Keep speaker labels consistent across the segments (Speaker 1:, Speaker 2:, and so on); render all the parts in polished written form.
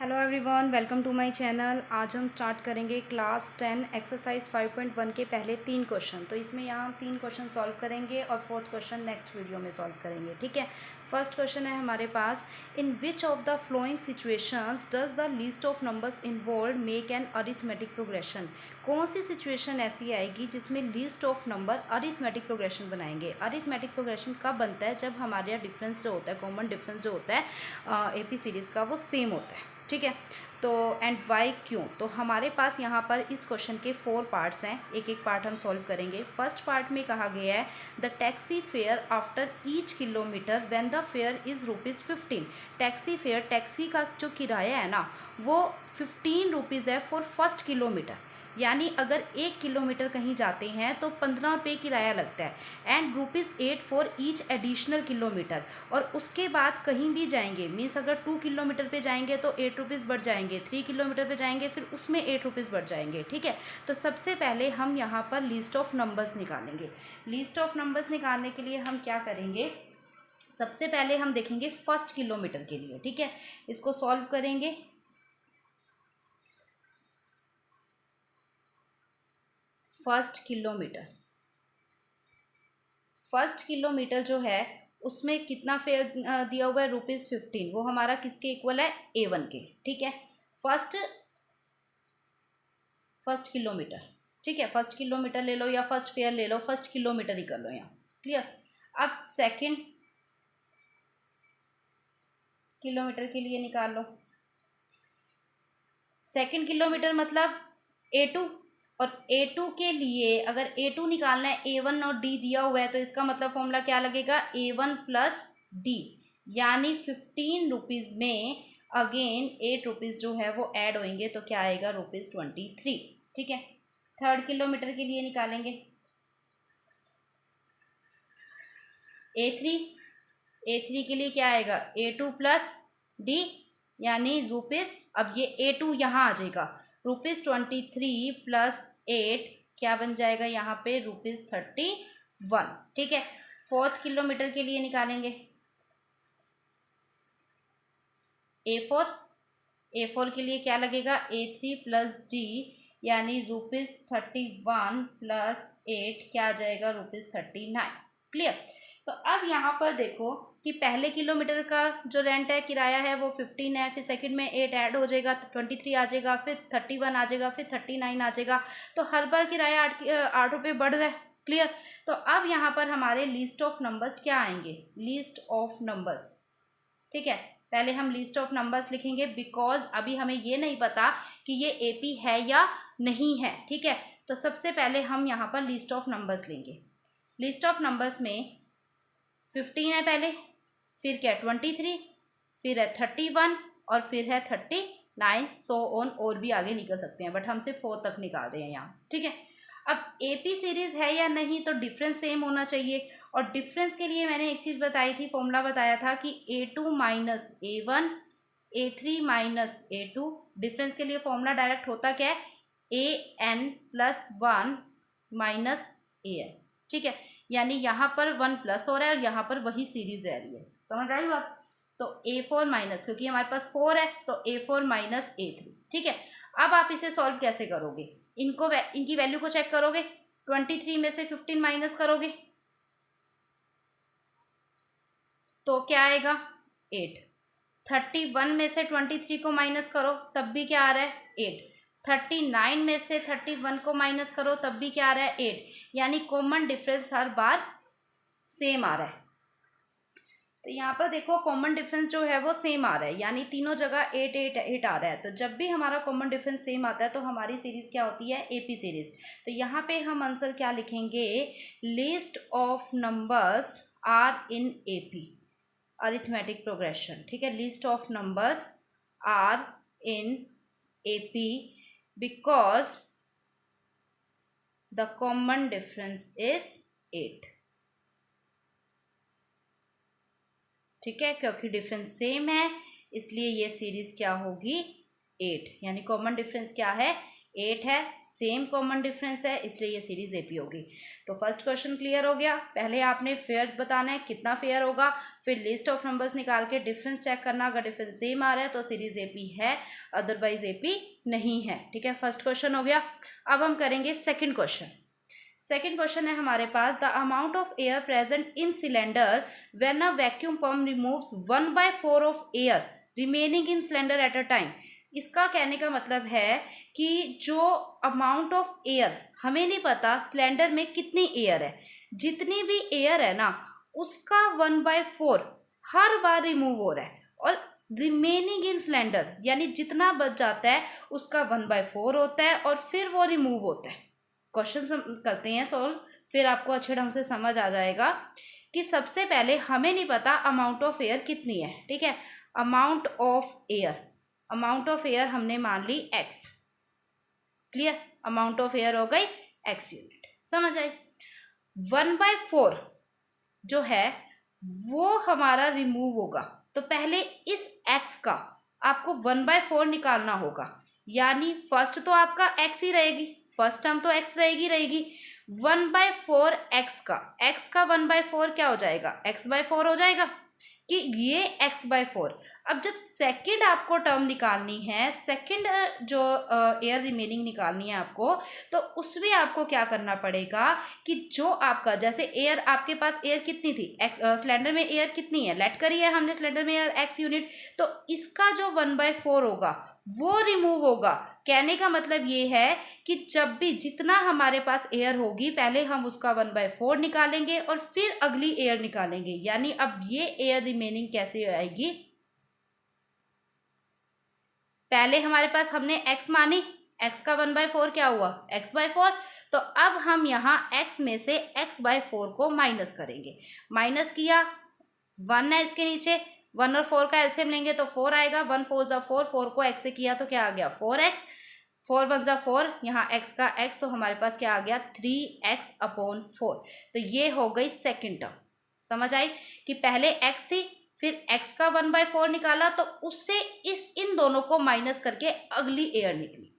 Speaker 1: Hello everyone, welcome to my channel. आज हम start करेंगे क्लास 10 एक्सरसाइज 5.1 के पहले 3 क्वेश्चन। तो इसमें यहाँ हम 3 क्वेश्चन सॉल्व करेंगे और 4th क्वेश्चन नेक्स्ट वीडियो में सॉल्व करेंगे। ठीक है। फर्स्ट क्वेश्चन है हमारे पास, in which of the following situations does the list of numbers involve make an arithmetic progression. कौन सी सिचुएशन ऐसी आएगी जिसमें list of number arithmetic progression बनाएंगे। अरिथमेटिक प्रोग्रेशन कब बनता है? जब हमारे यहाँ डिफरेंस जो होता है, कॉमन डिफरेंस जो होता है एपी सीरीज़ का, वो सेम होता है। ठीक है। तो एंड वाई क्यों? तो हमारे पास यहाँ पर इस क्वेश्चन के 4 पार्ट्स हैं, एक एक पार्ट हम सॉल्व करेंगे। फर्स्ट पार्ट में कहा गया है the taxi fare after each kilometre when the fair is ₹15। Taxi fare, taxi का जो किराया है ना, वो 15 रुपीज़ है फॉर फर्स्ट किलोमीटर। यानी अगर 1 किलोमीटर कहीं जाते हैं तो 15 रुपये किराया लगता है and ₹8 for each additional kilometre. और उसके बाद कहीं भी जाएंगे, मीन्स अगर 2 किलोमीटर पे जाएंगे तो 8 रुपीज़ बढ़ जाएंगे, 3 किलोमीटर पे जाएंगे फिर उसमें 8 रुपीज़ बढ़ जाएंगे। ठीक है। तो सबसे पहले हम यहाँ पर लिस्ट ऑफ नंबर्स निकालेंगे। लिस्ट ऑफ नंबर्स निकालने के लिए हम क्या करेंगे, सबसे पहले हम देखेंगे फर्स्ट किलोमीटर के लिए। ठीक है। इसको सॉल्व करेंगे। फर्स्ट किलोमीटर जो है उसमें कितना फेयर दिया हुआ है? ₹15। वो हमारा किसके इक्वल है? A1 के। ठीक है। First kilometre. ठीक है। फर्स्ट किलोमीटर ले लो या फर्स्ट फेयर ले लो, फर्स्ट किलोमीटर ही कर लो यहाँ। क्लियर। अब सेकंड किलोमीटर के लिए निकाल लो। सेकंड किलोमीटर मतलब A2। और A2 के लिए अगर A2 निकालना है, A1 और D दिया हुआ है, तो इसका मतलब फॉर्मूला क्या लगेगा? A1 प्लस D, यानी 15 रुपीज़ में अगेन 8 रुपीज़ जो है वो ऐड होंगे, तो क्या आएगा? ₹23। ठीक है। थर्ड किलोमीटर के लिए निकालेंगे A3 के लिए क्या आएगा? A2 प्लस D, यानी रुपीज़, अब ये A2 यहाँ आ जाएगा, ₹23 प्लस 8 क्या बन जाएगा यहाँ पे? ₹31। ठीक है। फोर्थ किलोमीटर के लिए निकालेंगे A4 के लिए क्या लगेगा? A3 प्लस D, यानी ₹31 प्लस 8 क्या आ जाएगा? ₹39। क्लियर। तो अब यहाँ पर देखो कि पहले किलोमीटर का जो रेंट है, किराया है, वो 15 है, फिर सेकंड में 8 ऐड हो जाएगा, 23 आ जाएगा, फिर 31 आ जाएगा, फिर 39 आ जाएगा। तो हर बार किराया 8 रुपये बढ़ रहा है। क्लियर। तो अब यहाँ पर हमारे लिस्ट ऑफ नंबर्स क्या आएंगे? List of numbers. ठीक है। पहले हम लिस्ट ऑफ नंबर्स लिखेंगे, बिकॉज अभी हमें ये नहीं पता कि ये एपी है या नहीं है। ठीक है। तो सबसे पहले हम यहाँ पर लिस्ट ऑफ नंबर्स लेंगे। लिस्ट ऑफ नंबर्स में 15 है पहले, फिर क्या? 23, फिर है 31 और फिर है 39, सो ऑन, और भी आगे निकल सकते हैं, बट हम सिर्फ 4 तक निकाल रहे हैं यहाँ। ठीक है। अब एपी सीरीज है या नहीं, तो डिफरेंस सेम होना चाहिए। और डिफरेंस के लिए मैंने एक चीज़ बताई थी, फॉर्मूला बताया था कि A2 minus A1, A3 minus A2। Difference के लिए फॉर्मूला डायरेक्ट होता क्या है? AN plus 1 minus AN। ठीक है। यानी यहाँ पर 1 प्लस हो रहा है और यहाँ पर वही सीरीज रह रही है। समझ आई बात? तो A4 माइनस, क्योंकि हमारे पास 4 है, तो A4 माइनस A3। ठीक है। अब आप इसे सॉल्व कैसे करोगे? इनकी वैल्यू को चेक करोगे, 23 में से 15 माइनस करोगे तो क्या आएगा? 8। 31 में से 23 को माइनस करो तब भी क्या आ रहा है? 8। 39 में से 31 को माइनस करो तब भी क्या आ रहा है? 8। यानी कॉमन डिफरेंस हर बार सेम आ रहा है। तो यहाँ पर देखो कॉमन डिफरेंस जो है वो सेम आ रहा है, यानी तीनों जगह 8 8 8 आ रहा है। तो जब भी हमारा कॉमन डिफरेंस सेम आता है तो हमारी सीरीज क्या होती है? AP series. तो यहाँ पे हम आंसर क्या लिखेंगे? List of numbers are in AP, arithmetic progression. ठीक है। List of numbers are in AP because the common difference is 8। ठीक है। क्योंकि डिफरेंस सेम है इसलिए ये सीरीज क्या होगी? 8, यानी कॉमन डिफरेंस क्या है? 8 है, सेम कॉमन डिफरेंस है, इसलिए ये सीरीज एपी होगी। तो फर्स्ट क्वेश्चन क्लियर हो गया। पहले आपने फेयर बताना है कितना फेयर होगा, फिर लिस्ट ऑफ नंबर्स निकाल के डिफरेंस चेक करना, अगर डिफरेंस सेम आ रहा है तो सीरीज एपी है, अदरवाइज एपी नहीं है। ठीक है, फर्स्ट क्वेश्चन हो गया। अब हम करेंगे सेकेंड क्वेश्चन। सेकेंड क्वेश्चन है हमारे पास, the amount of air present in cylinder when a vacuum pump removes 1/4 of air remaining in cylinder at a time. इसका कहने का मतलब है कि जो अमाउंट ऑफ एयर, हमें नहीं पता सिलेंडर में कितनी एयर है, जितनी भी एयर है ना उसका 1/4 हर बार रिमूव हो रहा है, और रिमेनिंग इन सिलेंडर यानी जितना बच जाता है उसका 1/4 होता है और फिर वो रिमूव होता है। क्वेश्चन करते हैं सॉल्व, फिर आपको अच्छे ढंग से समझ आ जाएगा कि सबसे पहले हमें नहीं पता अमाउंट ऑफ एयर कितनी है। ठीक है, amount of air, amount of air हमने मान ली x। Clear, amount of air हो गई x यूनिट, समझ आई। 1/4 जो है वो हमारा रिमूव होगा, तो पहले इस x का आपको 1/4 निकालना होगा, यानी फर्स्ट तो आपका x ही रहेगी, फर्स्ट टर्म तो x रहेगी 1/4 x का 1/4 क्या हो जाएगा, x/4 हो जाएगा कि ये x/4। अब जब सेकंड आपको टर्म निकालनी है, सेकंड जो एयर रिमेनिंग निकालनी है आपको, तो उसमें आपको क्या करना पड़ेगा कि जो आपका जैसे एयर, आपके पास एयर कितनी थी, सिलेंडर में एयर कितनी है, लेट करी है हमने सिलेंडर में एयर x यूनिट, तो इसका जो 1/4 होगा वो रिमूव होगा। कहने का मतलब ये है कि जब भी जितना हमारे पास एयर होगी पहले हम उसका 1/4 निकालेंगे और फिर अगली एयर निकालेंगे, यानी अब ये एयर रिमेनिंग कैसे आएगी, पहले हमारे पास हमने x मानी, x का 1/4 क्या हुआ, x/4, तो अब हम यहाँ x में से x/4 को माइनस करेंगे। माइनस किया, 1 है इसके नीचे, 1 और 4 का एलसीएम लेंगे तो 4 आएगा, 1 4 जा 4, 4 को x से किया तो क्या आ गया 4x, 4 1 जा 4, यहाँ x का x, तो हमारे पास क्या आ गया 3x/4। तो ये हो गई सेकेंड टर्म। समझ आई कि पहले x थी, फिर x का 1/4 निकाला, तो उससे इन दोनों को माइनस करके अगली एयर निकली।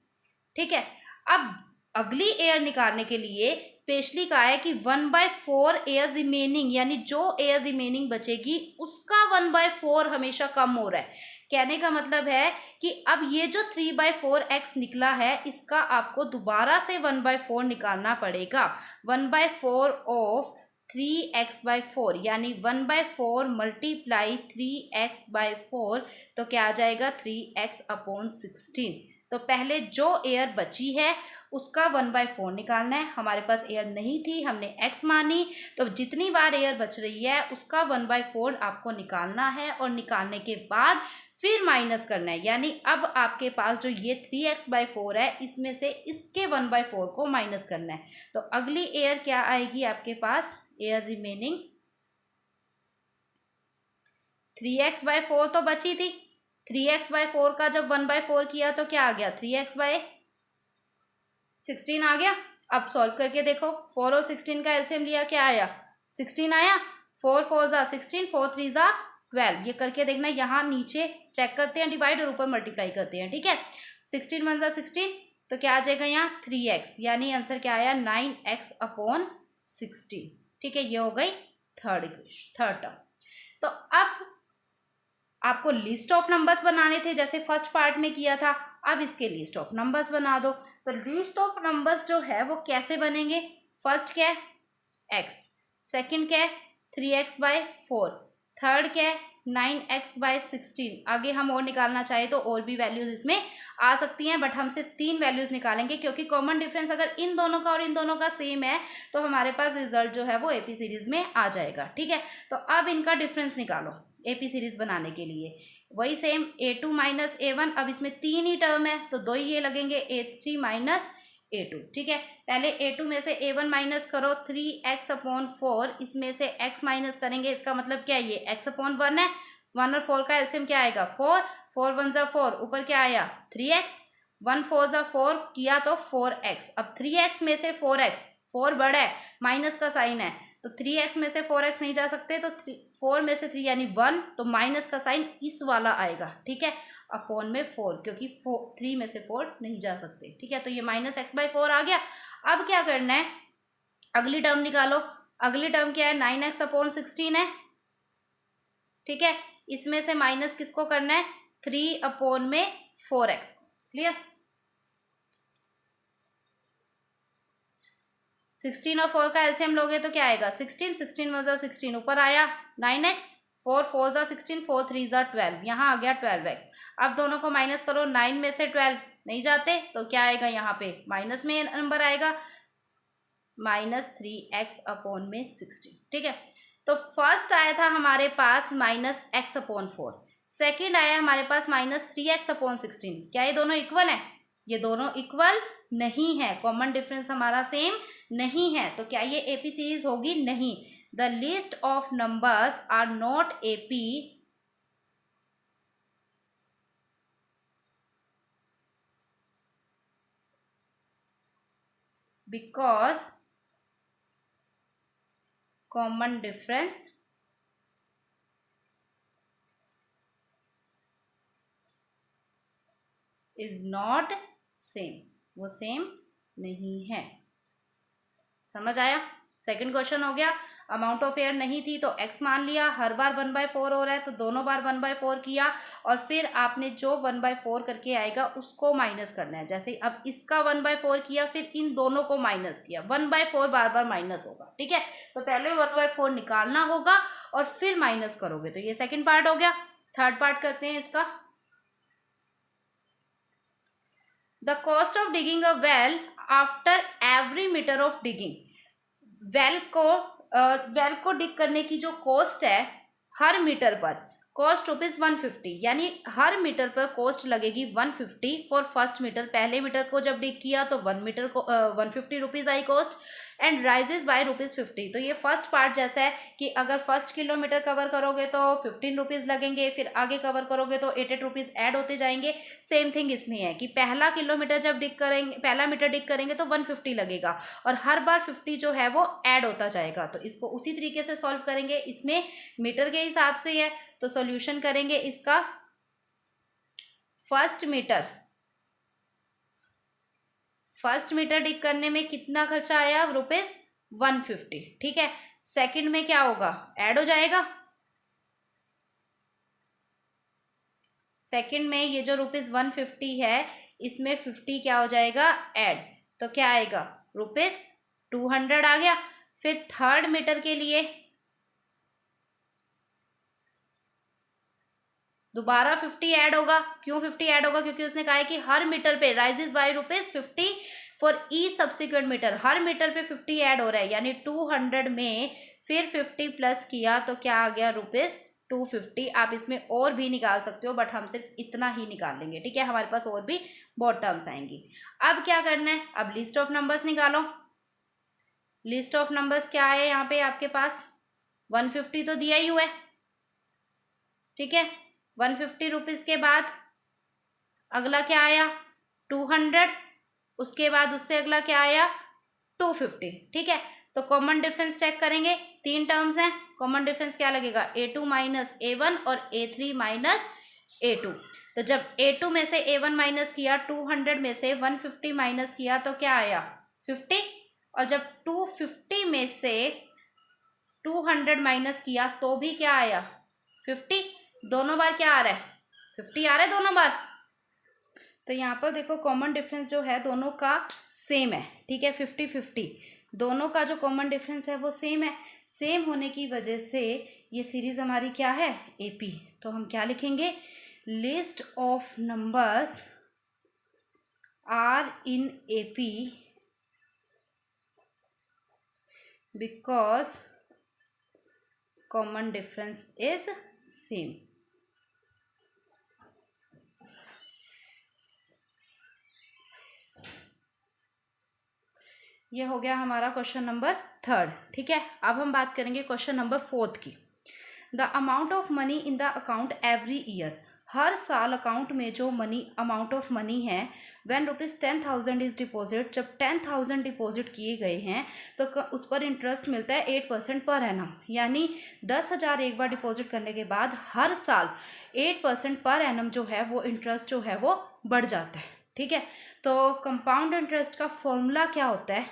Speaker 1: ठीक है, अब अगली एयर निकालने के लिए स्पेशली कहा है कि 1/4 एयर रिमेनिंग, यानी जो एयर रिमेनिंग बचेगी उसका 1/4 हमेशा कम हो रहा है। कहने का मतलब है कि अब ये जो 3/4x निकला है इसका आपको दोबारा से 1/4 निकालना पड़ेगा। 1/4 ऑफ 3x/4 यानी 1/4 मल्टीप्लाई 3x/4, तो क्या आ जाएगा 3x/16। तो पहले जो एयर बची है उसका 1/4 निकालना है। हमारे पास एयर नहीं थी, हमने x मानी, तो जितनी बार एयर बच रही है उसका 1/4 आपको निकालना है, और निकालने के बाद फिर माइनस करना है, यानी अब आपके पास जो ये 3x/4 है इसमें से इसके 1/4 को माइनस करना है। तो अगली एयर क्या आएगी आपके पास, एयर रिमेनिंग 3x/4 तो बची थी, 3x/4 का जब 1/4 किया तो क्या आ गया 3x/16 आ गया। अब सॉल्व करके देखो, 4 और 16 का एलसीएम लिया, क्या आया 16 आया, 4 4 जा 16, 4 3 जा 12। ये करके देखना, यहाँ नीचे चेक करते हैं डिवाइड और ऊपर मल्टीप्लाई करते हैं। ठीक है, 16 1 जा 16, तो क्या आ जाएगा यहाँ 3x, यानी आंसर क्या आया 9x/16। ठीक है, ये हो गई थर्ड टर्म। तो अब आपको लिस्ट ऑफ नंबर्स बनाने थे जैसे फर्स्ट पार्ट में किया था, अब इसके लिस्ट ऑफ नंबर्स बना दो। तो लिस्ट ऑफ नंबर्स जो है वो कैसे बनेंगे, फर्स्ट क्या है x, सेकंड क्या है 3x/4, थर्ड क्या है 9x/16। आगे हम और निकालना चाहे तो और भी वैल्यूज इसमें आ सकती हैं, बट हम सिर्फ 3 वैल्यूज निकालेंगे क्योंकि कॉमन डिफरेंस अगर इन दोनों का और इन दोनों का सेम है तो हमारे पास रिजल्ट जो है वो एपी सीरीज में आ जाएगा। ठीक है, तो अब इनका डिफरेंस निकालो एपी सीरीज बनाने के लिए, वही सेम a2 माइनस a1। अब इसमें 3 ही टर्म है तो 2 ही ये लगेंगे, a3 माइनस a2। ठीक है, पहले a2 में से a1 माइनस करो, 3x/4, इसमें से x माइनस करेंगे, इसका मतलब क्या है ये x/1 है, 1 और 4 का एलसीएम क्या आएगा 4, 4 1 जा 4, ऊपर क्या आया 3x, 1 4 जा 4 किया तो 4x। अब 3x में से 4x, 4 बड़ा है, माइनस का साइन है, तो 3x में से 4x नहीं जा सकते, तो 4 में से 3 यानी 1, तो माइनस का साइन इस वाला आएगा। ठीक है, अपॉन में 4, क्योंकि 3 में से 4 नहीं जा सकते, ठीक है। तो ये -x/4 आ गया। अब क्या करना है, अगली टर्म निकालो। अगली टर्म क्या है, 9x/16 है, ठीक है। इसमें से माइनस किसको करना है, 3/4x। क्लियर। 16 और 4 का एलसीएम लोगे तो क्या आएगा, 16, 16 × 16 ऊपर आया 9x, 4 4 × 16, 4 3 × 12, यहाँ आ गया 12x। अब दोनों को माइनस करो, 9 में से 12 नहीं जाते तो क्या आएगा, यहाँ पे माइनस में नंबर आएगा, -3x/16, ठीक है। तो फर्स्ट आया था हमारे पास -x/4, सेकेंड आया हमारे पास -3x/16। क्या ये दोनों इक्वल है, ये दोनों इक्वल नहीं है, कॉमन डिफरेंस हमारा सेम नहीं है, तो क्या ये एपी सीरीज होगी, नहीं। The list of numbers are not AP because common difference is not same, वो सेम नहीं है। समझ आया। सेकंड क्वेश्चन हो गया, अमाउंट ऑफ एयर नहीं थी तो x मान लिया, हर बार 1/4 हो रहा है तो दोनों बार 1/4 किया, और फिर आपने जो 1/4 करके आएगा उसको माइनस करना है। जैसे अब इसका 1/4 किया, फिर इन दोनों को माइनस किया, 1/4 बार बार माइनस होगा, ठीक है। तो पहले 1/4 निकालना होगा और फिर माइनस करोगे, तो ये सेकेंड पार्ट हो गया। थर्ड पार्ट करते हैं इसका। The cost of digging a well after every metre of digging. Well को डिग करने की जो कॉस्ट है हर मीटर पर, कॉस्ट ₹150, यानी हर मीटर पर कॉस्ट लगेगी 150 फॉर फर्स्ट मीटर। पहले मीटर को जब डिग किया तो 1 मीटर को 150 rupees I cost, and rises by ₹50। तो ये फर्स्ट पार्ट जैसा है कि अगर फर्स्ट किलोमीटर कवर करोगे तो 15 रुपीज़ लगेंगे, फिर आगे कवर करोगे तो 8 रुपीज़ ऐड होते जाएंगे। सेम थिंग इसमें है कि पहला किलोमीटर जब डिग करेंगे, पहला मीटर डिग करेंगे तो 150 लगेगा, और हर बार 50 जो है वो ऐड होता जाएगा। तो इसको उसी तरीके से सॉल्व करेंगे, इसमें मीटर के हिसाब से है, तो सॉल्यूशन करेंगे इसका। फर्स्ट मीटर डिग करने में कितना खर्चा आया, ₹150, ठीक है। सेकंड में क्या होगा, ऐड हो जाएगा। सेकंड में ये जो ₹150 है, इसमें 50 क्या हो जाएगा, ऐड, तो क्या आएगा, ₹200 आ गया। फिर थर्ड मीटर के लिए दोबारा 50 ऐड होगा। क्यों 50 ऐड होगा, क्योंकि उसने कहा है कि हर मीटर पे rises by ₹50 for each subsequent metre, हर मीटर पे 50 ऐड हो रहा है, यानी 200 में फिर 50 प्लस किया तो क्या आ गया, ₹250। आप इसमें और भी निकाल सकते हो, बट हम सिर्फ इतना ही निकाल लेंगे, ठीक है। हमारे पास और भी बहुत टर्म्स आएंगी। अब क्या करना है, अब लिस्ट ऑफ नंबर्स निकालो। लिस्ट ऑफ नंबर्स क्या है यहाँ पे आपके पास, 150 तो दिया ही हुआ है, ठीक है। 150 रुपीज़ के बाद अगला क्या आया, 200, उसके बाद उससे अगला क्या आया, 250, ठीक है। तो कॉमन डिफरेंस चेक करेंगे, 3 टर्म्स हैं, कॉमन डिफरेंस क्या लगेगा, A2 - A1 और A3 - A2। तो जब A2 में से A1 माइनस किया, 200 में से 150 माइनस किया तो क्या आया, 50, और जब 250 में से 200 माइनस किया तो भी क्या आया, 50। दोनों बार क्या आ रहा है, 50 आ रहा है दोनों बार। तो यहाँ पर देखो कॉमन डिफरेंस जो है दोनों का सेम है, ठीक है, 50-50 दोनों का जो कॉमन डिफरेंस है वो सेम है। सेम होने की वजह से ये सीरीज हमारी क्या है, एपी। तो हम क्या लिखेंगे, list of numbers are in AP because common difference is same. ये हो गया हमारा क्वेश्चन नंबर 3, ठीक है। अब हम बात करेंगे क्वेश्चन नंबर 4 की। The amount of money in the account every year, हर साल अकाउंट में जो अमाउंट ऑफ मनी है, व्हेन ₹10,000 इज डिपॉजिट, जब 10,000 डिपॉजिट किए गए हैं तो उस पर इंटरेस्ट मिलता है 8% पर एनम, यानी 10,000 एक बार डिपॉजिट करने के बाद हर साल 8% पर एनम जो है वो इंटरेस्ट जो है वो बढ़ जाता है। ठीक है, तो कंपाउंड इंटरेस्ट का फॉर्मूला क्या होता है?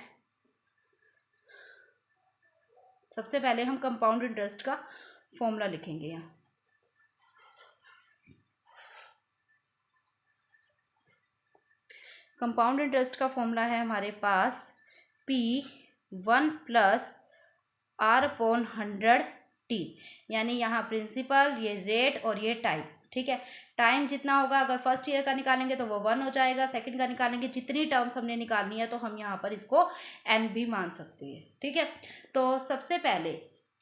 Speaker 1: सबसे पहले हम कंपाउंड इंटरेस्ट का फॉर्मूला लिखेंगे यहाँ। कंपाउंड इंटरेस्ट का फॉर्मूला है हमारे पास P1 प्लस R/100T, यानी यहाँ प्रिंसिपल, ये रेट और ये टाइम। ठीक है, टाइम जितना होगा, अगर फर्स्ट ईयर का निकालेंगे तो वो 1 हो जाएगा, सेकंड का निकालेंगे, जितनी टर्म्स हमने निकालनी है तो हम यहाँ पर इसको n भी मान सकते हैं। ठीक है, तो सबसे पहले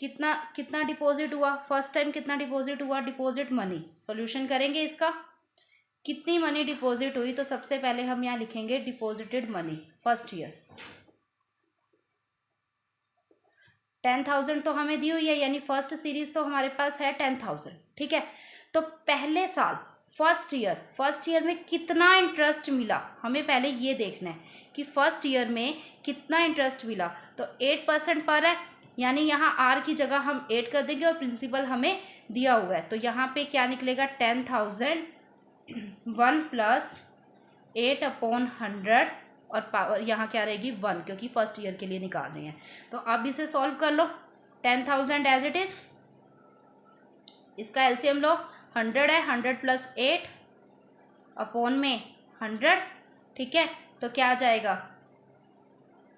Speaker 1: कितना कितना डिपॉजिट हुआ, फर्स्ट टाइम कितना डिपॉजिट हुआ, डिपॉजिट मनी, सॉल्यूशन करेंगे इसका, कितनी मनी डिपॉजिट हुई। तो सबसे पहले हम यहाँ लिखेंगे डिपॉजिटेड मनी फर्स्ट ईयर 10,000 तो हमें दी हुई है, यानी फर्स्ट सीरीज तो हमारे पास है 10,000। ठीक है, तो पहले साल फर्स्ट ईयर में कितना इंटरेस्ट मिला, हमें पहले ये देखना है कि फर्स्ट ईयर में कितना इंटरेस्ट मिला। तो 8% पर है, यानी यहाँ आर की जगह हम 8 कर देंगे और प्रिंसिपल हमें दिया हुआ है, तो यहाँ पे क्या निकलेगा 10,000 1 प्लस 8/100 और पावर यहाँ क्या रहेगी 1, क्योंकि फर्स्ट ईयर के लिए निकाल रहे हैं। तो अब इसे सॉल्व कर लो, 10,000 एज इट इज, इसका एलसीएम लो, 100 है, 100 प्लस 8 अपॉन में 100। ठीक है, तो क्या आ जाएगा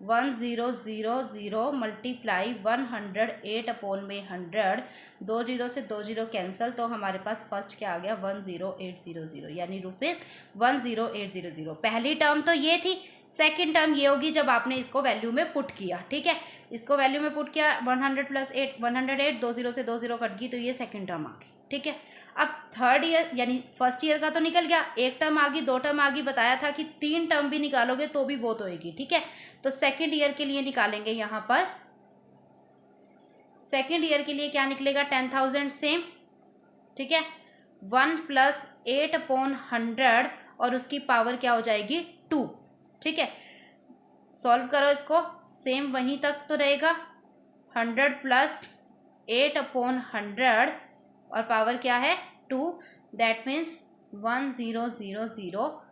Speaker 1: 1000 मल्टीप्लाई 108 अपॉन में 100, 2 जीरो से 2 जीरो कैंसिल, तो हमारे पास फर्स्ट क्या आ गया 10800, यानी ₹100800। पहली टर्म तो ये थी, सेकंड टर्म ये होगी जब आपने इसको वैल्यू में पुट किया। ठीक है, इसको वैल्यू में पुट किया, 100 प्लस 8 108, 2 जीरो से 2 जीरो कट गई, तो ये सेकंड टर्म आ गई। ठीक है, अब थर्ड ईयर यानी फर्स्ट ईयर का तो निकल गया, एक टर्म आ गई, 2 टर्म आ गई, बताया था कि 3 टर्म भी निकालोगे तो भी बहुत होएगी। ठीक है, तो सेकंड ईयर के लिए निकालेंगे, यहाँ पर सेकंड ईयर के लिए क्या निकलेगा 10,000 सेम। ठीक है, 1 प्लस 8/100 और उसकी पावर क्या हो जाएगी 2। ठीक है, सॉल्व करो इसको, सेम वहीं तक तो रहेगा, 100 प्लस 8/100 और पावर क्या है 2, दैट मीन्स 1000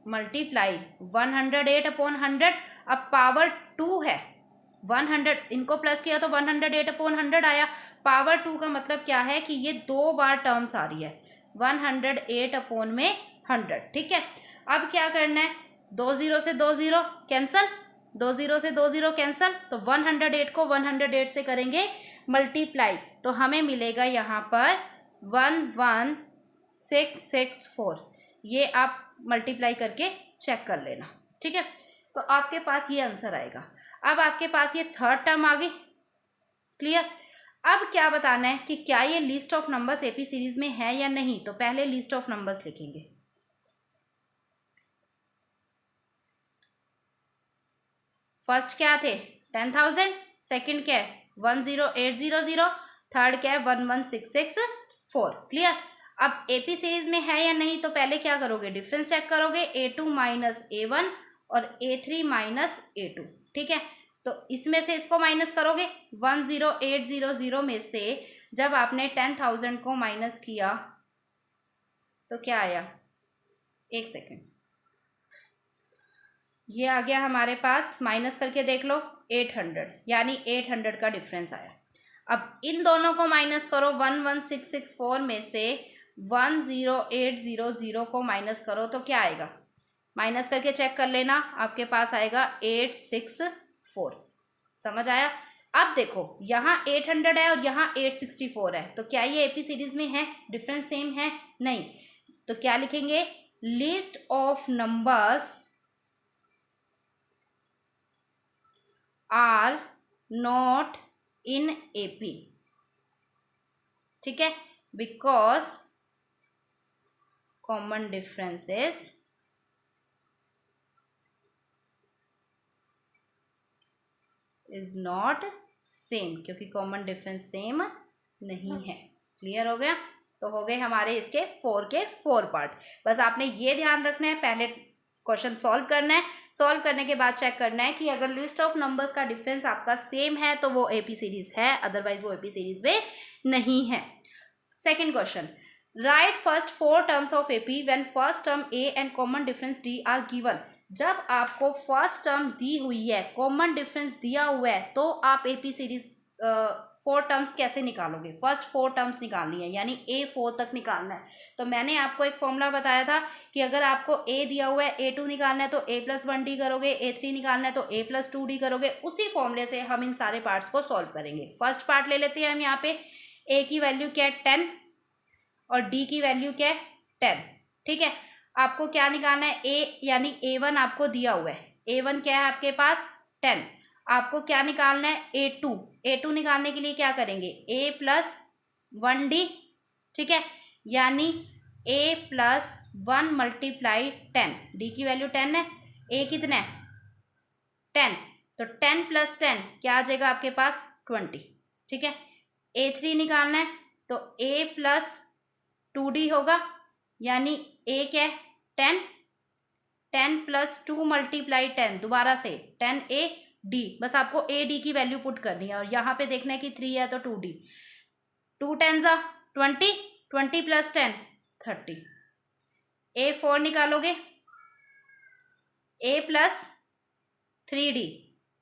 Speaker 1: मल्टीप्लाई 108/100। अब पावर 2 है, 100 इनको प्लस किया तो 108/100 आया, पावर 2 का मतलब क्या है कि ये 2 बार टर्म्स आ रही है, 108/100। ठीक है, अब क्या करना है, 2 जीरो से 2 जीरो कैंसल, 2 जीरो से 2 जीरो कैंसल, तो 108 को 108 से करेंगे मल्टीप्लाई, तो हमें मिलेगा यहाँ पर 11664। ये आप मल्टीप्लाई करके चेक कर लेना। ठीक है, तो आपके पास ये आंसर आएगा। अब आपके पास ये थर्ड टर्म आ गई, क्लियर। अब क्या बताना है कि क्या ये list of numbers AP series में है या नहीं, तो पहले लिस्ट ऑफ नंबर्स लिखेंगे। फर्स्ट क्या थे 10,000, सेकंड क्या है 10800, थर्ड क्या है 11664। क्लियर। अब एपी सीरीज में है या नहीं, तो पहले क्या करोगे, डिफरेंस चेक करोगे, A2 माइनस A1 और A3 माइनस A2। ठीक है, तो इसमें से इसको माइनस करोगे, 10800 में से जब आपने 10,000 को माइनस किया तो क्या आया, एक सेकेंड, ये आ गया हमारे पास, माइनस करके देख लो 800, यानी 800 का डिफरेंस आया। अब इन दोनों को माइनस करो, 11664 में से 10800 को माइनस करो तो क्या आएगा, माइनस करके चेक कर लेना, आपके पास आएगा 864। समझ आया। अब देखो यहाँ 800 है और यहाँ 864 है, तो क्या ये एपी सीरीज में है, डिफरेंस सेम है, नहीं, तो क्या लिखेंगे, list of numbers are not in AP. ठीक है, because common differences is not same, क्योंकि कॉमन डिफरेंस सेम नहीं है। क्लियर हो गया। तो हो गए हमारे इसके 4 के 4 पार्ट। बस आपने ये ध्यान रखना है, पहले क्वेश्चन सॉल्व करना है, सॉल्व करने के बाद चेक करना है कि अगर लिस्ट ऑफ नंबर्स का डिफरेंस आपका सेम है तो वो एपी सीरीज है, अदरवाइज वो एपी सीरीज में नहीं है। Second question, right first four terms of AP when first term A and common difference D R given. जब आपको फर्स्ट टर्म दी हुई है, कॉमन डिफरेंस दिया हुआ है, तो आप एपी सीरीज फोर टर्म्स कैसे निकालोगे? फर्स्ट फोर टर्म्स निकालनी है, यानी A4 तक निकालना है। तो मैंने आपको एक फॉर्मूला बताया था कि अगर आपको A दिया हुआ है, A2 निकालना है तो A+1D करोगे, A3 निकालना है तो A+2D करोगे। उसी फॉर्मूले से हम इन सारे पार्ट्स को सॉल्व करेंगे। फर्स्ट पार्ट ले लेते हैं हम। यहाँ पे A की वैल्यू क्या है 10 और D की वैल्यू क्या है 10। ठीक है, आपको क्या निकालना है? A यानी A1 आपको दिया हुआ है। A1 क्या है आपके पास 10। आपको क्या निकालना है? A2 निकालने के लिए क्या करेंगे? A+1D। ठीक है, यानी A+1 मल्टीप्लाई 10। D की वैल्यू 10 है, A कितना है 10, तो 10 + 10 क्या आ जाएगा आपके पास 20। ठीक है, A3 निकालना है तो A+2D होगा, यानी A क्या है 10, 10 + 2 मल्टीप्लाई 10, दोबारा से 10AD। बस आपको AD की वैल्यू पुट करनी है और यहाँ पे देखना है कि 3 है तो 2D। 2 10 20, 20 + 10 30। A4 निकालोगे A+3D,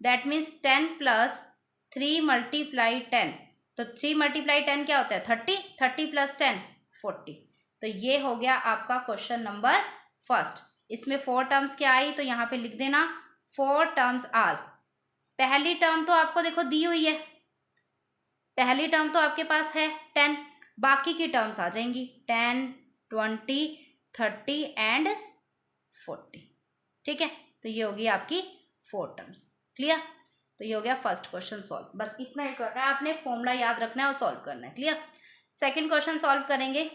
Speaker 1: दैट मीन्स 10 + 3 मल्टीप्लाई 10, तो 3 मल्टीप्लाई 10 क्या होता है 30, 30 + 10 40। तो ये हो गया आपका क्वेश्चन नंबर फर्स्ट। इसमें 4 टर्म्स क्या आई, तो यहाँ पे लिख देना 4 टर्म्स आर। पहली टर्म तो आपको देखो दी हुई है, पहली टर्म तो आपके पास है 10, बाकी की टर्म्स आ जाएंगी 10, 20, 30 एंड 40। ठीक है, तो ये होगी आपकी 4 टर्म्स। क्लियर? तो ये हो गया फर्स्ट क्वेश्चन सॉल्व। बस इतना ही करना है आपने, फॉर्मूला याद रखना है और सॉल्व करना है। क्लियर? सेकंड क्वेश्चन सॉल्व करेंगे।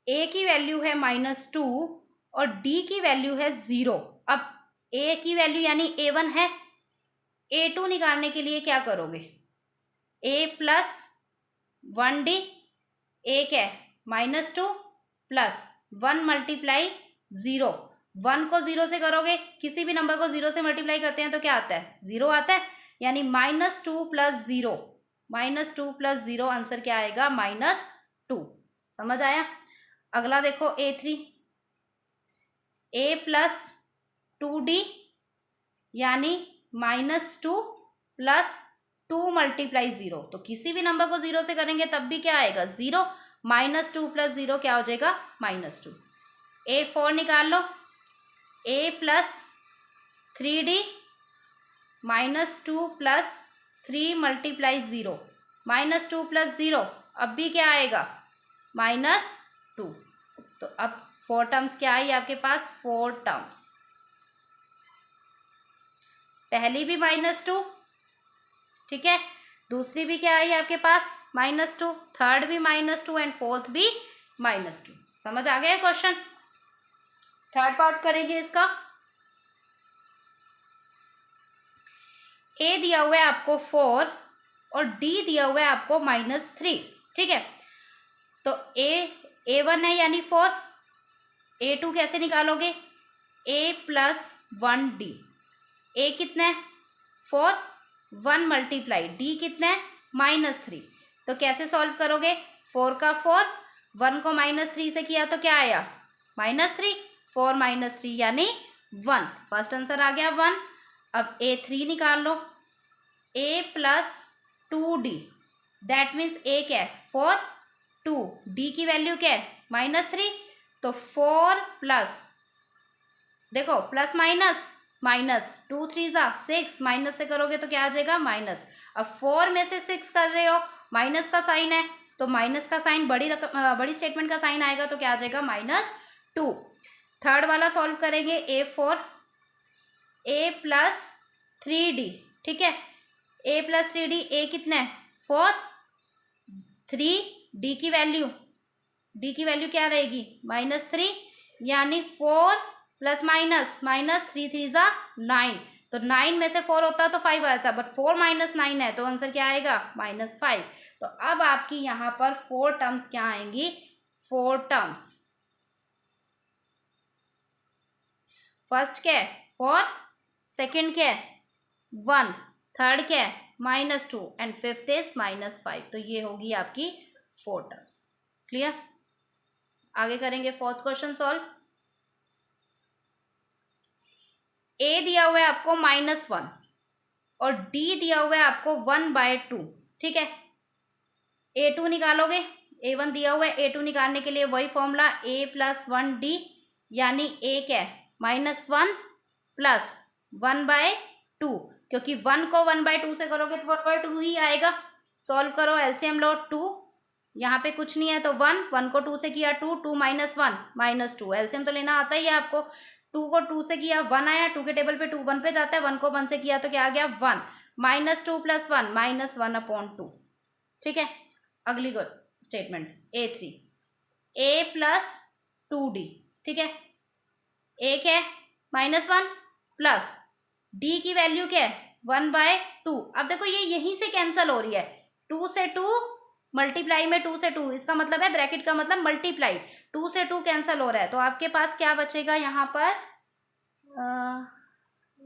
Speaker 1: A की वैल्यू है -2 और D की वैल्यू है 0। अब A की वैल्यू यानी A1 है, A2 निकालने के लिए क्या करोगे? A+1D, A क्या है -2 + 1 मल्टीप्लाई 0। 1 को 0 से करोगे, किसी भी नंबर को 0 से मल्टीप्लाई करते हैं तो क्या आता है 0 आता है, यानी -2 + 0, -2 + 0 आंसर क्या आएगा -2। समझ आया? अगला देखो A3, A+2D यानी -2 + 2 मल्टीप्लाई 0, तो किसी भी नंबर को 0 से करेंगे तब भी क्या आएगा 0, -2 + 0 क्या हो जाएगा -2। A4 निकाल लो, A+3D -2 + 3 मल्टीप्लाई 0, -2 + 0 अब भी क्या आएगा -2। तो अब 4 टर्म्स क्या आई आपके पास? 4 टर्म्स। पहली भी -2, ठीक है, दूसरी भी क्या आई आपके पास -2, थर्ड भी -2 एंड फोर्थ भी -2। समझ आ गया क्वेश्चन? थर्ड पार्ट करेंगे इसका। A दिया हुआ है आपको 4 और D दिया हुआ है आपको -3। ठीक है, तो A1 है यानी 4, A2 कैसे निकालोगे? A+1D, A कितना है 4, 1 मल्टीप्लाई D कितना है -3। तो कैसे सॉल्व करोगे? 4 का 4, 1 को -3 से किया तो क्या आया -3, 4 - 3 यानी 1। फर्स्ट आंसर आ गया 1। अब A3 निकाल लो, A+2D, दैट मीन्स A क्या है 4, 2, D की वैल्यू क्या है -3, तो 4 प्लस, देखो प्लस माइनस 2 3 6, माइनस से करोगे तो क्या आ जाएगा माइनस। अब 4 में से 6 कर रहे हो, माइनस का साइन है तो माइनस का साइन बड़ी स्टेटमेंट का साइन आएगा तो क्या आ जाएगा -2। थर्ड वाला सॉल्व करेंगे A4, A+3D। ठीक है, A+3D, A कितना है 4, 3, D की वैल्यू क्या रहेगी -3, यानी 4 + -3 3 9, तो 9 में से 4 होता तो 5 आता, बट 4 - 9 है तो आंसर क्या आएगा -5। तो अब आपकी यहाँ पर 4 टर्म्स क्या आएंगी? 4 टर्म्स। फर्स्ट क्या है 4, सेकंड क्या है 1, थर्ड क्या है -2 एंड फिफ्थ इज -5। तो ये होगी आपकी 4 टर्म्स। क्लियर? आगे करेंगे फोर्थ क्वेश्चन सॉल्व। ए दिया हुआ है आपको -1 और डी दिया हुआ है आपको 1/2। ठीक है, A2 निकालोगे, A1 दिया हुआ है, A2 निकालने के लिए वही फॉर्मूला A + 1D, यानी A क्या है -1 + 1/2, क्योंकि 1 को 1/2 से करोगे तो 1/2 ही आएगा। सॉल्व करो, एलसीएम लो 2, यहाँ पे कुछ नहीं है तो 1 को 2 से किया 2, 2 - 1 -2, एलसीएम तो लेना आता ही है आपको। 2 को 2 से किया 1 आया, 2 के टेबल पे 2 1 पे जाता है, 1 को 1 से किया तो क्या आ गया 1, -2 + 1 -1/2। ठीक है, अगली स्टेटमेंट A3, A + 2D। ठीक है, A क्या है -1 प्लस D की वैल्यू क्या है 1/2। अब देखो ये यहीं से कैंसिल हो रही है, 2 से 2 मल्टीप्लाई में 2 से 2, इसका मतलब है ब्रैकेट का मतलब मल्टीप्लाई, 2 से 2 कैंसिल हो रहा है, तो आपके पास क्या बचेगा यहाँ पर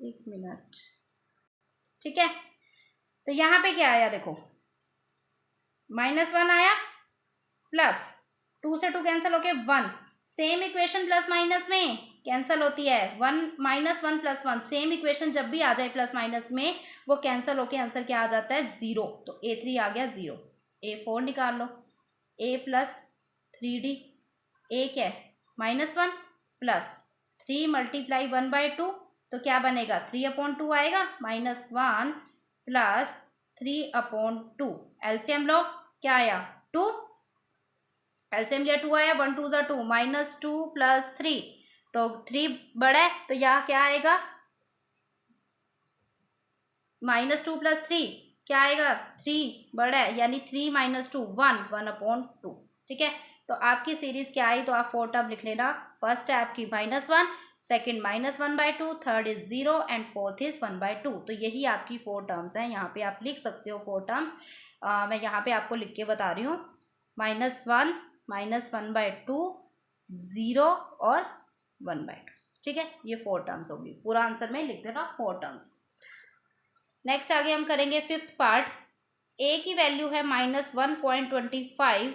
Speaker 1: 1 मिनट। ठीक है, तो यहाँ पे क्या आया देखो, -1 आया प्लस 2 से 2 कैंसिल होके 1, सेम इक्वेशन प्लस माइनस में कैंसिल होती है, 1 -1 + 1, सेम इक्वेशन जब भी आ जाए प्लस माइनस में वो कैंसिल होके आंसर क्या आ जाता है 0, तो A3 आ गया 0। A4 निकाल लो, A + 3D, A क्या है -1 प्लस 3 × 1/2, तो क्या बनेगा 3/2 आएगा, -1 प्लस 3/2, एलसीएम लो, क्या आया 2, एलसीएम लिया 2 आया, 1 2 = 2, -2 + 3, तो 3 बड़ा है तो यहाँ क्या आएगा -2 + 3 क्या आएगा 3 बड़ा है, यानी 3 - 2 1 1/2। ठीक है, तो आपकी सीरीज क्या आई, तो आप 4 टर्म लिख लेना। फर्स्ट है आपकी -1, second -1/2, third is 0 and fourth is 1/2। तो यही आपकी 4 टर्म्स हैं, यहाँ पे आप लिख सकते हो 4 टर्म्स। मैं यहाँ पे आपको लिख के बता रही हूँ, -1 -1/2 0 और 1/2। ठीक है, ये 4 टर्म्स होगी, पूरा आंसर में लिख देना 4 टर्म्स। नेक्स्ट आगे हम करेंगे फिफ्थ पार्ट। ए की वैल्यू है -1.25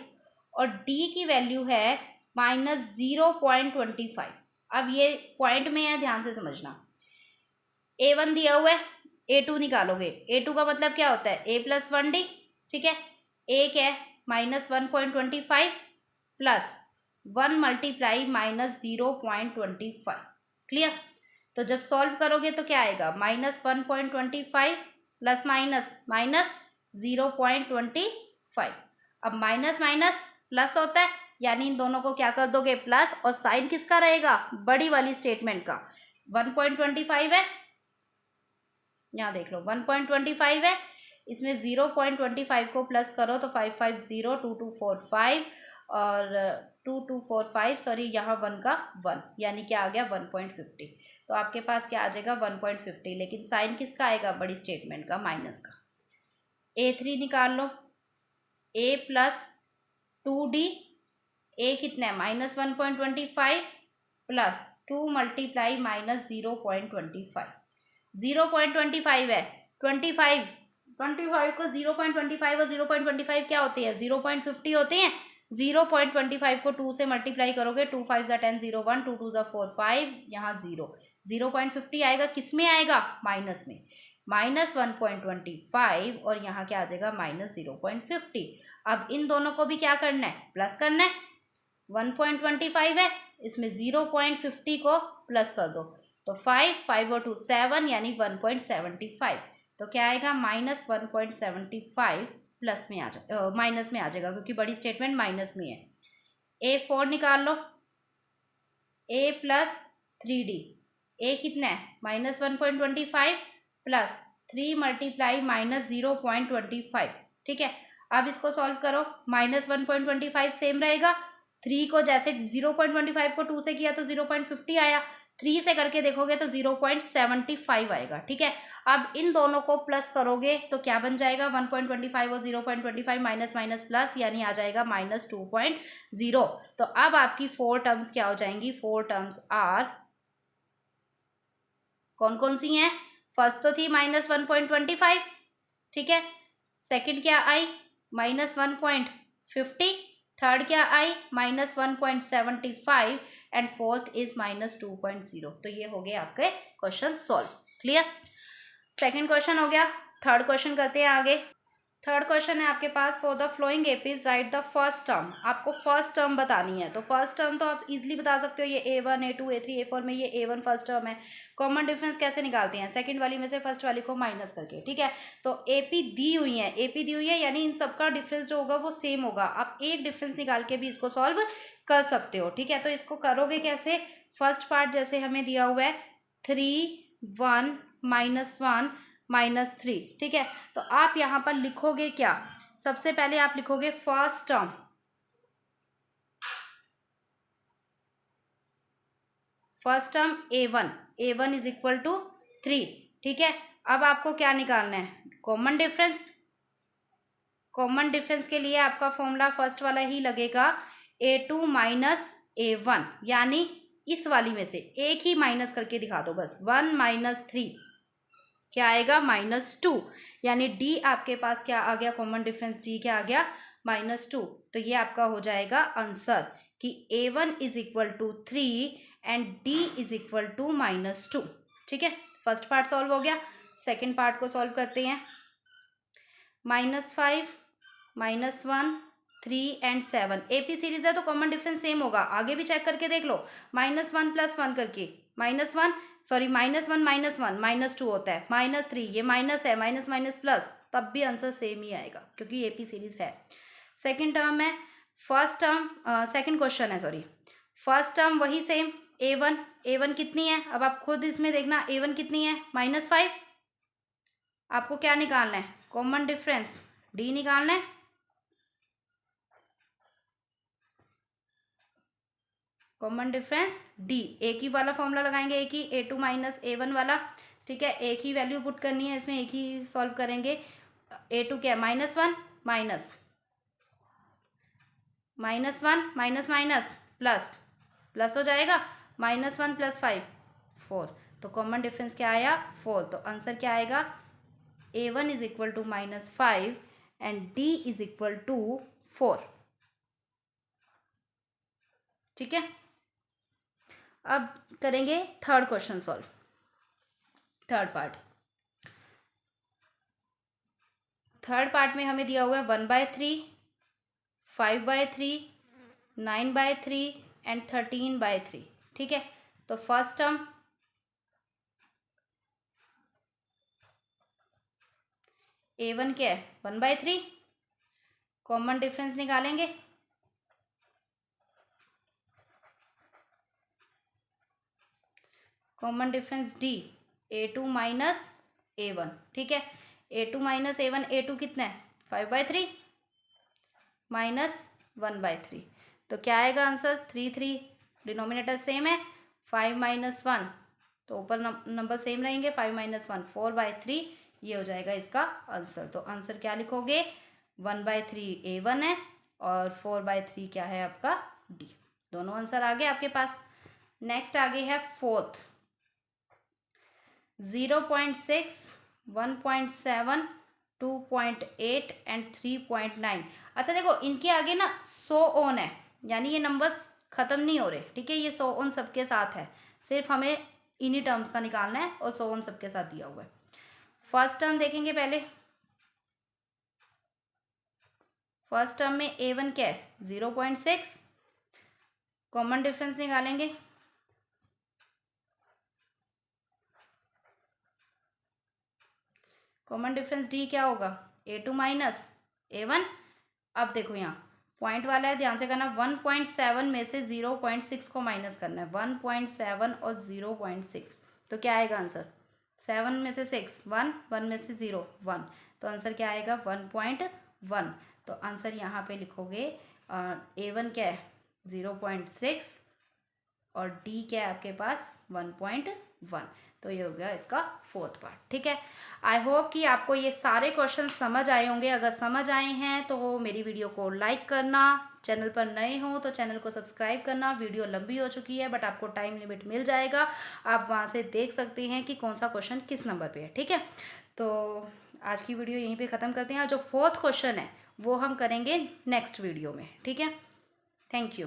Speaker 1: और डी की वैल्यू है -0.25। अब ये पॉइंट में है, ध्यान से समझना। A1 दिया हुआ है, A2 निकालोगे, A2 का मतलब क्या होता है A + 1D। ठीक है, A क्या है -1.25 प्लस 1 × -0.25। क्लियर? तो जब सॉल्व करोगे तो क्या आएगा -1.25 प्लस माइनस 0.25। अब माइनस माइनस प्लस होता है, यानी इन दोनों को क्या कर दोगे प्लस, और साइन किसका रहेगा बड़ी वाली स्टेटमेंट का। 1.25 है, यहाँ देख लो 1.25 है, इसमें 0.25 को प्लस करो तो 5502245 और 2245, सॉरी यहाँ 1 का 1, यानी क्या आ गया 1.50। तो आपके पास क्या आ जाएगा 1.50, लेकिन साइन किसका आएगा बड़ी स्टेटमेंट का, माइनस का। A3 निकाल लो, A + 2D, A कितना है -1.25 प्लस 2 × -0.25। 0.25 है, 25 को 0.25 और 0.25 क्या होती है 0.50 होते हैं। 0.25 को 2 से मल्टीप्लाई करोगे, 2 5 = 10 0 1 2 2 = 4 5, यहाँ 0, 0.50 आएगा, किस में आएगा माइनस में, -1.25 और यहाँ क्या आ जाएगा -0.50। अब इन दोनों को भी क्या करना है प्लस करना है, 1.25 है, इसमें 0.50 को प्लस कर दो तो 5 5 और 2 7, यानी 1.75। तो क्या आएगा -1.75 प्लस में आ जाएगा, माइनस में आ जाएगा, क्योंकि बड़ी स्टेटमेंट माइनस में है। A4 निकाल लो, A + 3D, A कितना है -1.25 प्लस 3 × -0.25। ठीक है, अब इसको सॉल्व करो, -1.25 सेम रहेगा, 3 को जैसे 0.25 को 2 से किया तो 0.50 आया, 3 से करके देखोगे तो 0.75 आएगा। ठीक है, अब इन दोनों को प्लस करोगे तो क्या बन जाएगा 1.25 और 0.25 माइनस माइनस प्लस, यानी आ जाएगा -2.0। तो अब आपकी 4 टर्म्स क्या हो जाएंगी, 4 टर्म्स आर, कौन कौन सी हैं, फर्स्ट तो थी -1.25। ठीक है, सेकंड क्या आई -1.50 50, थर्ड क्या आई -1.75 एंड फोर्थ इज -2.0। तो ये हो गया आपके question solve. Clear. Second question हो गया। थर्ड क्वेश्चन करते हैं आगे। थर्ड क्वेश्चन है आपके पास, for the following APs write the first term. आपको फर्स्ट टर्म बतानी है। तो फर्स्ट टर्म तो आप इजीली बता सकते हो, ये A1 A2 A3 A4 में ये A1 फर्स्ट टर्म है। कॉमन डिफरेंस कैसे निकालते हैं, सेकंड वाली में से फर्स्ट वाली को माइनस करके। ठीक है, तो AP दी हुई है यानी इन सबका डिफरेंस जो होगा वो सेम होगा। आप एक डिफरेंस निकाल के भी इसको सॉल्व कर सकते हो। ठीक है, तो इसको करोगे कैसे, फर्स्ट पार्ट जैसे हमें दिया हुआ है 3 1 -1 -3। ठीक है, तो आप यहाँ पर लिखोगे क्या, सबसे पहले आप लिखोगे first term, A1 is equal to 3। ठीक है, अब आपको क्या निकालना है, कॉमन डिफरेंस। कॉमन डिफरेंस के लिए आपका फॉर्मूला फर्स्ट वाला ही लगेगा, A2 -A1, यानी इस वाली में से एक ही माइनस करके दिखा दो बस, 1 -3 क्या आएगा -2, यानी D आपके पास क्या आ गया, कॉमन डिफरेंस D क्या आ गया -2। तो ये आपका हो जाएगा आंसर कि A1 is equal to 3 and D is equal to -2। ठीक है, फर्स्ट पार्ट सॉल्व हो गया। सेकेंड पार्ट को सॉल्व करते हैं। -5 -1 3 एंड 7 AP सीरीज है तो कॉमन डिफरेंस सेम होगा, आगे भी चेक करके देख लो। -1 + 1 करके -1 -2 होता है, -3 ये माइनस है, माइनस माइनस प्लस, तब भी आंसर सेम ही आएगा क्योंकि AP सीरीज है। सेकंड टर्म है, फर्स्ट टर्म सेकंड क्वेश्चन है सॉरी, फर्स्ट टर्म वही सेम A1 कितनी है, अब आप खुद इसमें देखना A1 कितनी है -5। आपको क्या निकालना है, कॉमन डिफरेंस D निकालना है। कॉमन डिफरेंस D, एक ही वाला फॉर्मूला लगाएंगे, एक ही A2 -A1 वाला। ठीक है, एक ही वैल्यू पुट करनी है इसमें, एक ही सॉल्व करेंगे। A2 क्या है -1 -1 माइनस माइनस प्लस प्लस हो जाएगा, -1 + 5 4। तो कॉमन डिफरेंस क्या आया 4। तो आंसर क्या आएगा, A1 is equal to -5 and D is equal to 4। ठीक है, अब करेंगे third question solve, third part में हमें दिया हुआ है 1/3 5/3 9/3 एंड 13/3। ठीक है, तो फर्स्ट टर्म A1 क्या है 1/3, कॉमन डिफरेंस निकालेंगे। Common difference D A2 -A1। ठीक है, A2 -A1, A2 कितना है 5/3 -1/3। तो क्या आएगा आंसर 3 डिनोमिनेटर सेम है, 5 -1 तो ऊपर नंबर सेम रहेंगे, 5 -1 4/3, ये हो जाएगा इसका आंसर। तो आंसर क्या लिखोगे, 1/3 A1 है और 4/3 क्या है आपका D। दोनों आंसर आ गए आपके पास। नेक्स्ट आगे है फोर्थ, 0.6 1.7 2.8 एंड 3.9। अच्छा देखो, इनके आगे ना 100 ऑन है, यानी ये नंबर्स ख़त्म नहीं हो रहे। ठीक है, ये 100 ऑन सबके साथ है, सिर्फ हमें इन्हीं टर्म्स का निकालना है और 100 ऑन सबके साथ दिया हुआ है। फर्स्ट टर्म देखेंगे पहले, फर्स्ट टर्म में A1 क्या है 0.6, कॉमन डिफरेंस निकालेंगे। कॉमन डिफरेंस D क्या होगा A2 -A1। अब देखो यहाँ पॉइंट वाला है, ध्यान से करना, 1.7 में से 0.6 को माइनस करना है, 1.7 और 0.6, तो क्या आएगा आंसर, 7 में से 6 1 1 में से 0 1, तो आंसर क्या आएगा 1.1। तो आंसर यहाँ पे लिखोगे A1 क्या है 0.6 और D क्या है आपके पास 1.1। तो ये हो गया इसका फोर्थ पार्ट। ठीक है, आई होप कि आपको ये सारे क्वेश्चन समझ आए होंगे। अगर समझ आए हैं तो मेरी वीडियो को लाइक करना, चैनल पर नए हो तो चैनल को सब्सक्राइब करना। वीडियो लंबी हो चुकी है बट आपको टाइम लिमिट मिल जाएगा, आप वहाँ से देख सकते हैं कि कौन सा क्वेश्चन किस नंबर पर है। ठीक है, तो आज की वीडियो यहीं पर ख़त्म करते हैं। जो फोर्थ क्वेश्चन है वो हम करेंगे नेक्स्ट वीडियो में, ठीक है। Thank you.